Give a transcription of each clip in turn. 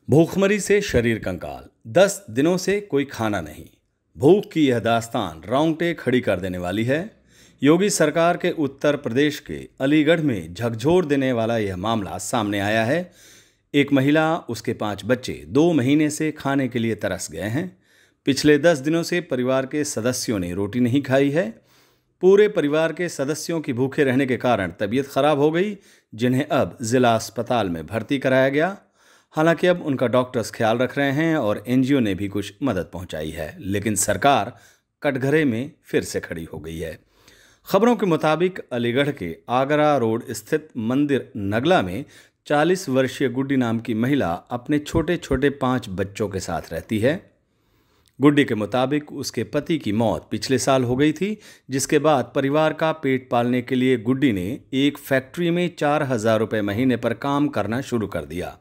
भूखमरी से शरीर कंकाल, 10 दिनों से कोई खाना नहीं। भूख की यह दास्तान रोंगटे खड़ी कर देने वाली है। योगी सरकार के उत्तर प्रदेश के अलीगढ़ में झकझोर देने वाला यह मामला सामने आया है। एक महिला, उसके 5 बच्चे 2 महीने से खाने के लिए तरस गए हैं। पिछले 10 दिनों से परिवार के सदस्यों ने रोटी नहीं खाई है। पूरे परिवार के सदस्यों की भूखे रहने के कारण तबीयत खराब हो गई, जिन्हें अब जिला अस्पताल में भर्ती कराया गया। हालांकि अब उनका डॉक्टर्स ख्याल रख रहे हैं और एनजीओ ने भी कुछ मदद पहुंचाई है, लेकिन सरकार कटघरे में फिर से खड़ी हो गई है। खबरों के मुताबिक अलीगढ़ के आगरा रोड स्थित मंदिर नगला में 40 वर्षीय गुड्डी नाम की महिला अपने छोटे छोटे 5 बच्चों के साथ रहती है। गुड्डी के मुताबिक उसके पति की मौत पिछले साल हो गई थी, जिसके बाद परिवार का पेट पालने के लिए गुड्डी ने एक फैक्ट्री में 4,000 रुपये महीने पर काम करना शुरू कर दिया।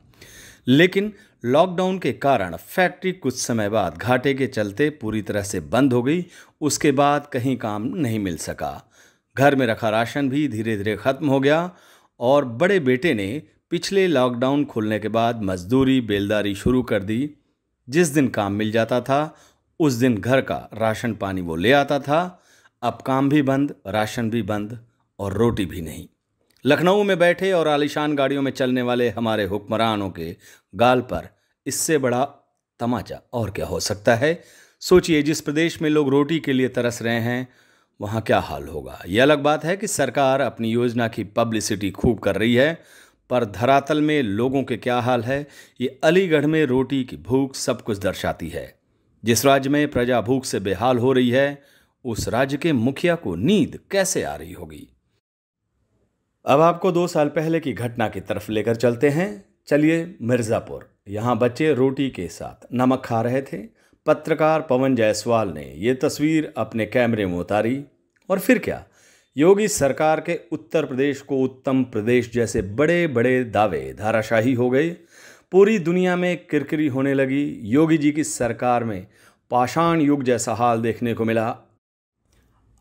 लेकिन लॉकडाउन के कारण फैक्ट्री कुछ समय बाद घाटे के चलते पूरी तरह से बंद हो गई। उसके बाद कहीं काम नहीं मिल सका। घर में रखा राशन भी धीरे धीरे खत्म हो गया और बड़े बेटे ने पिछले लॉकडाउन खुलने के बाद मजदूरी बेलदारी शुरू कर दी। जिस दिन काम मिल जाता था उस दिन घर का राशन पानी वो ले आता था। अब काम भी बंद, राशन भी बंद और रोटी भी नहीं। लखनऊ में बैठे और आलीशान गाड़ियों में चलने वाले हमारे हुक्मरानों के गाल पर इससे बड़ा तमाचा और क्या हो सकता है। सोचिए, जिस प्रदेश में लोग रोटी के लिए तरस रहे हैं वहाँ क्या हाल होगा। यह अलग बात है कि सरकार अपनी योजना की पब्लिसिटी खूब कर रही है, पर धरातल में लोगों के क्या हाल है, ये अलीगढ़ में रोटी की भूख सब कुछ दर्शाती है। जिस राज्य में प्रजा भूख से बेहाल हो रही है, उस राज्य के मुखिया को नींद कैसे आ रही होगी। अब आपको 2 साल पहले की घटना की तरफ लेकर चलते हैं। चलिए मिर्ज़ापुर। यहाँ बच्चे रोटी के साथ नमक खा रहे थे। पत्रकार पवन जायसवाल ने ये तस्वीर अपने कैमरे में उतारी और फिर क्या, योगी सरकार के उत्तर प्रदेश को उत्तम प्रदेश जैसे बड़े बड़े दावे धाराशाही हो गए। पूरी दुनिया में किरकिरी होने लगी। योगी जी की सरकार में पाषाण युग जैसा हाल देखने को मिला।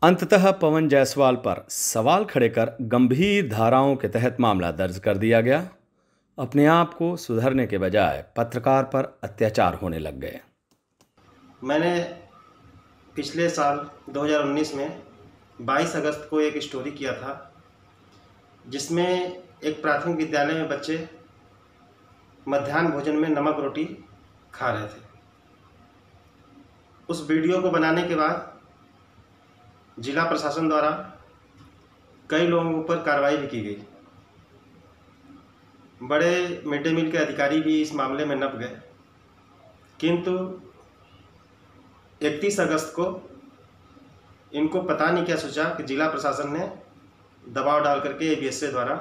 अंततः पवन जायसवाल पर सवाल खड़े कर गंभीर धाराओं के तहत मामला दर्ज कर दिया गया। अपने आप को सुधरने के बजाय पत्रकार पर अत्याचार होने लग गए। मैंने पिछले साल 2019 में 22 अगस्त को एक स्टोरी किया था, जिसमें एक प्राथमिक विद्यालय में बच्चे मध्याह्न भोजन में नमक रोटी खा रहे थे। उस वीडियो को बनाने के बाद जिला प्रशासन द्वारा कई लोगों के ऊपर कार्रवाई भी की गई। बड़े मिड डे मील के अधिकारी भी इस मामले में नप गए, किंतु 31 अगस्त को इनको पता नहीं क्या सोचा कि जिला प्रशासन ने दबाव डाल करके एबीएसए द्वारा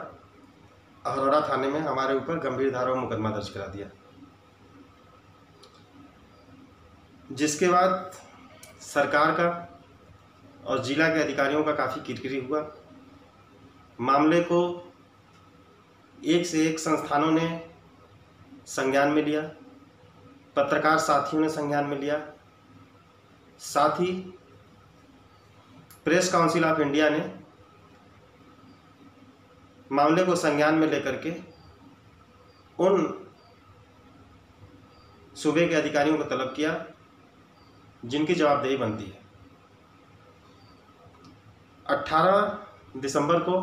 अरोड़ा थाने में हमारे ऊपर गंभीर धारा में मुकदमा दर्ज करा दिया, जिसके बाद सरकार का और जिला के अधिकारियों का काफ़ी किरकिरी हुआ। मामले को एक से एक संस्थानों ने संज्ञान में लिया, पत्रकार साथियों ने संज्ञान में लिया, साथ ही प्रेस काउंसिल ऑफ इंडिया ने मामले को संज्ञान में लेकर के उन सूबे के अधिकारियों को तलब किया जिनकी जवाबदेही बनती है। 18 दिसंबर को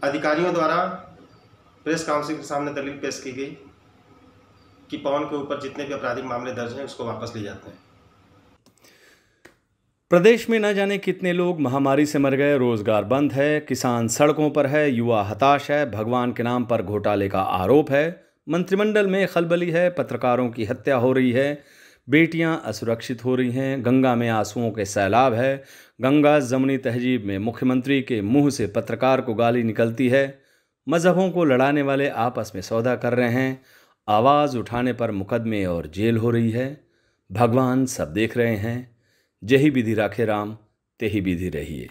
अधिकारियों द्वारा प्रेस काउंसिल के सामने दलील पेश की गई कि पवन के ऊपर जितने भी आपराधिक मामले दर्ज हैं उसको वापस ले जाते हैं। प्रदेश में न जाने कितने लोग महामारी से मर गए, रोजगार बंद है, किसान सड़कों पर है, युवा हताश है, भगवान के नाम पर घोटाले का आरोप है, मंत्रिमंडल में खलबली है, पत्रकारों की हत्या हो रही है, बेटियां असुरक्षित हो रही हैं, गंगा में आंसुओं के सैलाब है, गंगा जमनी तहजीब में मुख्यमंत्री के मुंह से पत्रकार को गाली निकलती है, मजहबों को लड़ाने वाले आपस में सौदा कर रहे हैं, आवाज़ उठाने पर मुकदमे और जेल हो रही है। भगवान सब देख रहे हैं। जेहि विधि राखे राम तेहि विधि रहिए।